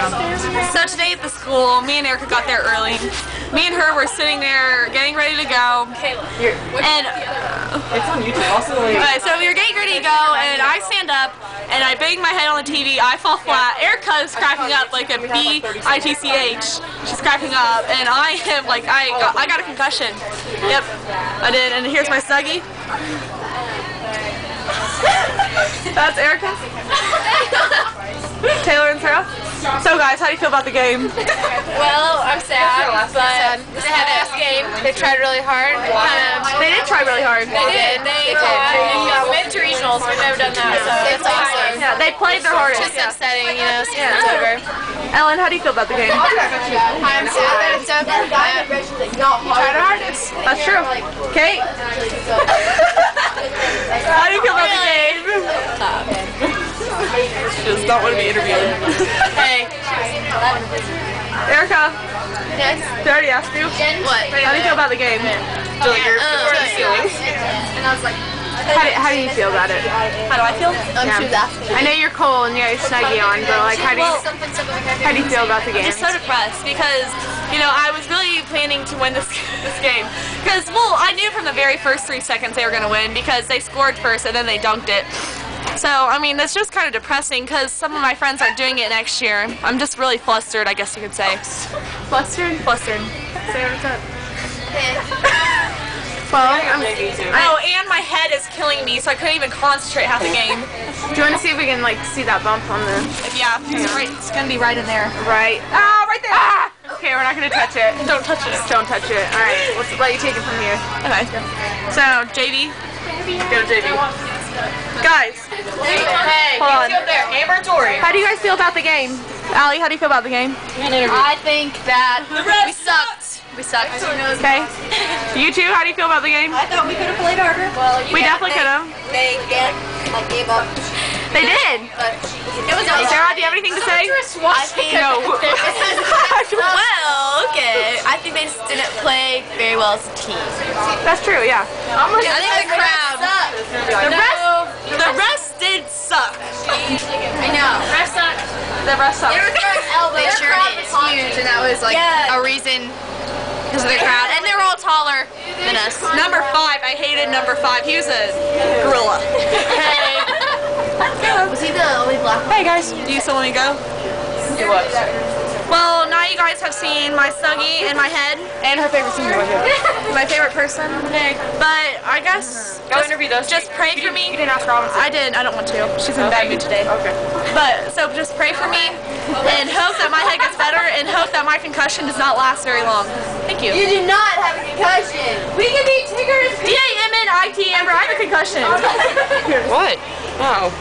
down. So today at the school, me and Erica got there early. Me and her were sitting there getting ready to go. And It's on YouTube also. alright, so we were getting ready to go, and I stand up and I bang my head on the TV. I fall flat. Erica is cracking up like a B-I-T-C-H. She's cracking up, and I am like, I got a concussion. Yep, I did. And here's my Snuggie. That's Erica. Taylor and Sarah. So guys, how do you feel about the game? Well, I'm sad, but it's a best game. They tried really hard. They did try really hard. They did. They went to regionals. We've never done that, so it's awesome. Yeah, they played their hardest. Just upsetting, you know, since it's over. Ellen, how do you feel about the game? I'm sad that it's over, but we tried our hardest. That's true. Kate? How do you feel about the game? She does not want to be interviewed. Hey. Erica, Yes. did I already ask you? What? How do you feel about the game? How How do you feel about it? How do I feel? I know you're cold and you got your Snuggie on, but like, how do you feel about the game? I'm just so depressed because, you know, I was really planning to win this game. Because, well, I knew from the very first 3 seconds they were going to win because they scored first and then they dunked it. So, I mean, it's just kind of depressing because some of my friends aren't doing it next year. I'm just really flustered, I guess you could say. Flustered? Flustered. Say what's up. Well, and my head is killing me, so I couldn't even concentrate half the game. do you want to see if we can like see that bump on the... Yeah, it's going to be right in there. Right. Ah, right there! Ah! Okay, we're not going to touch it. Don't touch it. Don't touch it. Alright, let's let you take it from here. Okay. So, JV. Go to JV. Guys, Hey, hold on. up there. Amber and Tori. How do you guys feel about the game? Allie, how do you feel about the game? I think that we sucked. We sucked. Okay. You two, how do you feel about the game? I thought we could have played harder. Well, We definitely could have. They gave up. They did. It was Sarah, do you have anything to say? I think No. well, okay. I think they just didn't play very well as a team. That's true, yeah. I think the crowd. The rest did suck. I know. Rest sucked. The rest sucks. They sure did. It's huge, and that was like a reason because of the crowd, and they were all taller than us. Number 5, I hated number 5. He was a gorilla. Hey. Was he the only black one? Hey guys, do you still want me to go? Do what? Well, now you guys have seen my Snuggie and my head. And her favorite singer right here. My favorite person. But I guess Go interview those. just pray for You me. didn't ask Robinson. I did. I don't want to. She's in a bad mood today. Okay. But so just pray for me and hope that my head gets better and hope that my concussion does not last very long. Thank you. You do not have a concussion. We can be Tigger's. D-A-M-N-I-T Amber. I have a concussion. What? Oh.